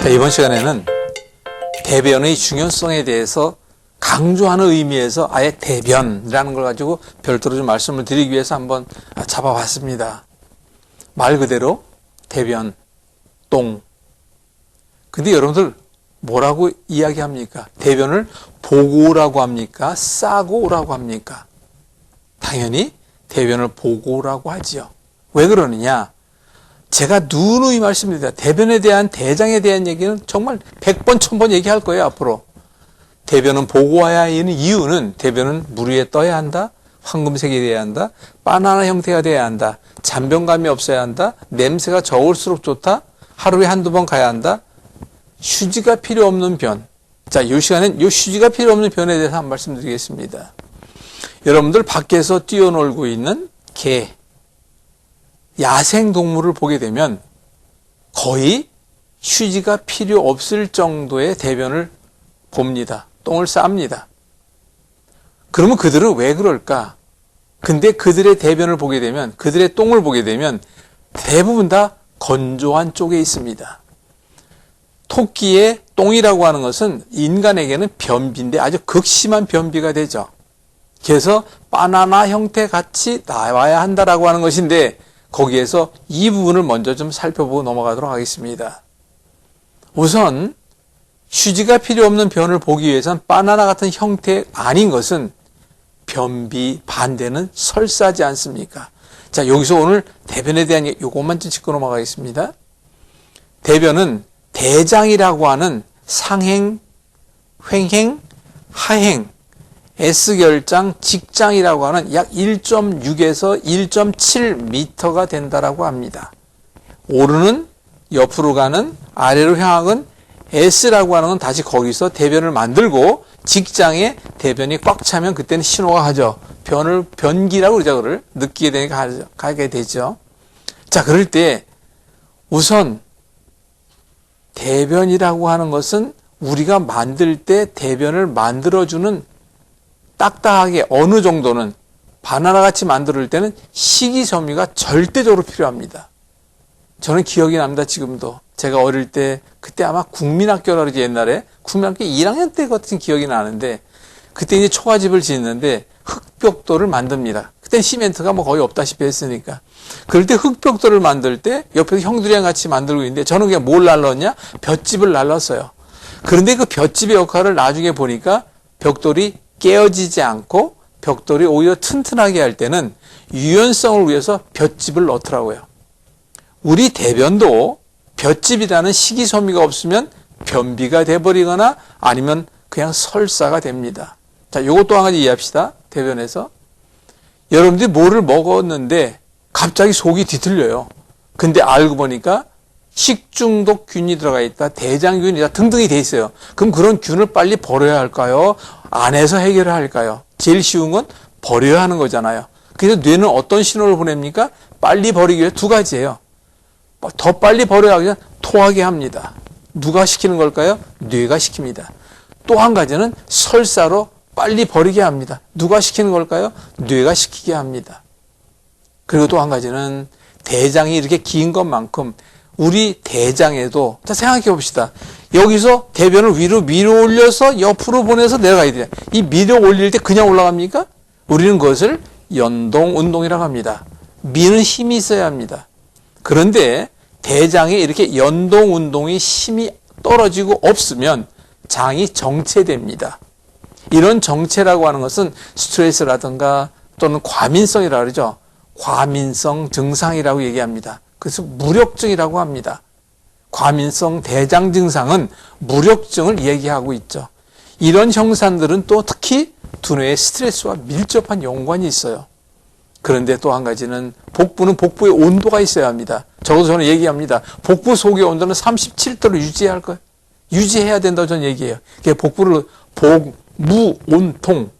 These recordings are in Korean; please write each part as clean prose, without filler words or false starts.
자, 이번 시간에는 대변의 중요성에 대해서 강조하는 의미에서 아예 대변이라는 걸 가지고 별도로 좀 말씀을 드리기 위해서 한번 잡아봤습니다. 말 그대로 대변, 똥. 근데 여러분들 뭐라고 이야기합니까? 대변을 보고 오라고 합니까? 싸고 오라고 합니까? 당연히 대변을 보고 오라고 하지요. 왜 그러느냐? 제가 누누이 말씀드립니다. 대변에 대한, 대장에 대한 얘기는 정말 100번, 1000번 얘기할 거예요, 앞으로. 대변은 보고 와야 하는 이유는 대변은 물 위에 떠야 한다, 황금색이 돼야 한다, 바나나 형태가 돼야 한다, 잔변감이 없어야 한다, 냄새가 적을수록 좋다, 하루에 한두 번 가야 한다, 휴지가 필요 없는 변. 자, 이 시간엔 이 휴지가 필요 없는 변에 대해서 한 말씀 드리겠습니다. 여러분들 밖에서 뛰어놀고 있는 개, 야생 동물을 보게 되면 거의 휴지가 필요 없을 정도의 대변을 봅니다. 똥을 쌉니다. 그러면 그들은 왜 그럴까? 근데 그들의 대변을 보게 되면, 그들의 똥을 보게 되면 대부분 다 건조한 쪽에 있습니다. 토끼의 똥이라고 하는 것은 인간에게는 변비인데 아주 극심한 변비가 되죠. 그래서 바나나 형태 같이 나와야 한다라고 하는 것인데, 거기에서 이 부분을 먼저 좀 살펴보고 넘어가도록 하겠습니다. 우선 휴지가 필요 없는 변을 보기 위해서는 바나나 같은 형태 아닌 것은 변비 반대는 설사지 않습니까? 자, 여기서 오늘 대변에 대한 요것만 좀 짚고 넘어가겠습니다. 대변은 대장이라고 하는 상행, 횡행, 하행, S결장, 직장이라고 하는 약 1.6에서 1.7m가 된다라고 합니다. 오르는, 옆으로 가는, 아래로 향하는 S라고 하는 건 다시 거기서 대변을 만들고, 직장에 대변이 꽉 차면 그때는 신호가 가죠. 변기라고 그러죠. 그걸 느끼게 되니까 가게 되죠. 자, 그럴 때 우선 대변이라고 하는 것은 우리가 만들 때 대변을 만들어주는 딱딱하게 어느 정도는 바나나같이 만들 때는 식이섬유가 절대적으로 필요합니다. 저는 기억이 납니다. 지금도. 제가 어릴 때 그때 아마 국민학교라 그러지 옛날에 국민학교 1학년 때 같은 기억이 나는데 그때 이제 초가집을 짓는데 흙벽돌을 만듭니다. 그때 시멘트가 뭐 거의 없다시피 했으니까. 그럴 때 흙벽돌을 만들 때 옆에서 형들이랑 같이 만들고 있는데 저는 그냥 뭘 날랐냐? 볏짚을 날랐어요. 그런데 그 볏짚의 역할을 나중에 보니까 벽돌이 깨어지지 않고 벽돌이 오히려 튼튼하게 할 때는 유연성을 위해서 볏짚을 넣더라고요. 우리 대변도 볏짚이라는 식이섬유가 없으면 변비가 돼버리거나 아니면 그냥 설사가 됩니다. 자, 요것 또 한 가지 이해합시다. 대변에서. 여러분들이 뭐를 먹었는데 갑자기 속이 뒤틀려요. 근데 알고 보니까 식중독균이 들어가 있다, 대장균이다 등등이 돼 있어요. 그럼 그런 균을 빨리 버려야 할까요? 안에서 해결을 할까요? 제일 쉬운 건 버려야 하는 거잖아요. 그래서 뇌는 어떤 신호를 보냅니까? 빨리 버리기 위해 두 가지예요. 더 빨리 버려야 하면 토하게 합니다. 누가 시키는 걸까요? 뇌가 시킵니다. 또 한 가지는 설사로 빨리 버리게 합니다. 누가 시키는 걸까요? 뇌가 시키게 합니다. 그리고 또 한 가지는 대장이 이렇게 긴 것만큼 우리 대장에도, 자, 생각해 봅시다. 여기서 대변을 위로 밀어 올려서 옆으로 보내서 내려가야 돼요. 이 밀어 올릴 때 그냥 올라갑니까? 우리는 그것을 연동 운동이라고 합니다. 미는 힘이 있어야 합니다. 그런데 대장에 이렇게 연동 운동이 힘이 떨어지고 없으면 장이 정체됩니다. 이런 정체라고 하는 것은 스트레스라든가 또는 과민성이라고 그러죠. 과민성 증상이라고 얘기합니다. 그래서 무력증이라고 합니다. 과민성 대장 증상은 무력증을 얘기하고 있죠. 이런 형상들은 또 특히 두뇌의 스트레스와 밀접한 연관이 있어요. 그런데 또 한 가지는 복부는 복부의 온도가 있어야 합니다. 적어도 저는 얘기합니다. 복부 속의 온도는 37도를 유지해야 할 거예요. 유지해야 된다고 저는 얘기해요. 복부를 복무온통,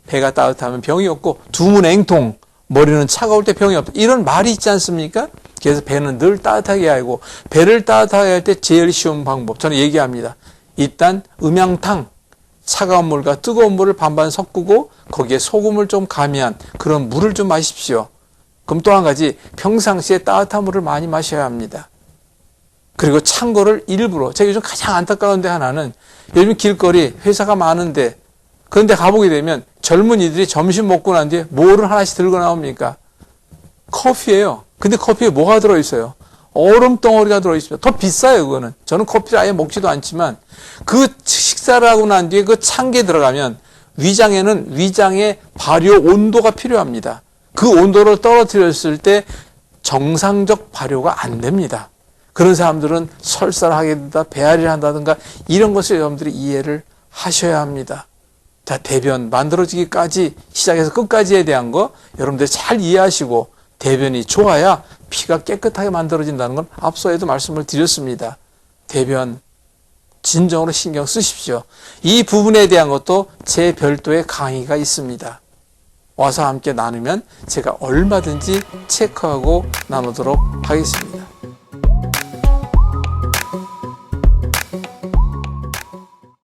배가 따뜻하면 병이 없고 두문행통, 머리는 차가울 때 병이 없다. 이런 말이 있지 않습니까? 그래서 배는 늘 따뜻하게 하고, 배를 따뜻하게 할 때 제일 쉬운 방법 저는 얘기합니다. 일단 음양탕, 차가운 물과 뜨거운 물을 반반 섞고 거기에 소금을 좀 가미한 그런 물을 좀 마십시오. 그럼 또 한 가지, 평상시에 따뜻한 물을 많이 마셔야 합니다. 그리고 찬 거를 일부러, 제가 요즘 가장 안타까운 데 하나는 요즘 길거리 회사가 많은데 그런데 가보게 되면 젊은이들이 점심 먹고 난 뒤에 뭐를 하나씩 들고 나옵니까? 커피예요. 근데 커피에 뭐가 들어있어요? 얼음 덩어리가 들어있습니다. 더 비싸요, 그거는. 저는 커피를 아예 먹지도 않지만 그 식사를 하고 난 뒤에 그 찬 게 들어가면 위장에는 위장의 발효 온도가 필요합니다. 그 온도를 떨어뜨렸을 때 정상적 발효가 안 됩니다. 그런 사람들은 설사를 하게 된다, 배앓이를 한다든가 이런 것을 여러분들이 이해를 하셔야 합니다. 자, 대변 만들어지기까지 시작해서 끝까지에 대한 거 여러분들이 잘 이해하시고 대변이 좋아야 피가 깨끗하게 만들어진다는 건 앞서에도 말씀을 드렸습니다. 대변 진정으로 신경 쓰십시오. 이 부분에 대한 것도 제 별도의 강의가 있습니다. 와서 함께 나누면 제가 얼마든지 체크하고 나누도록 하겠습니다.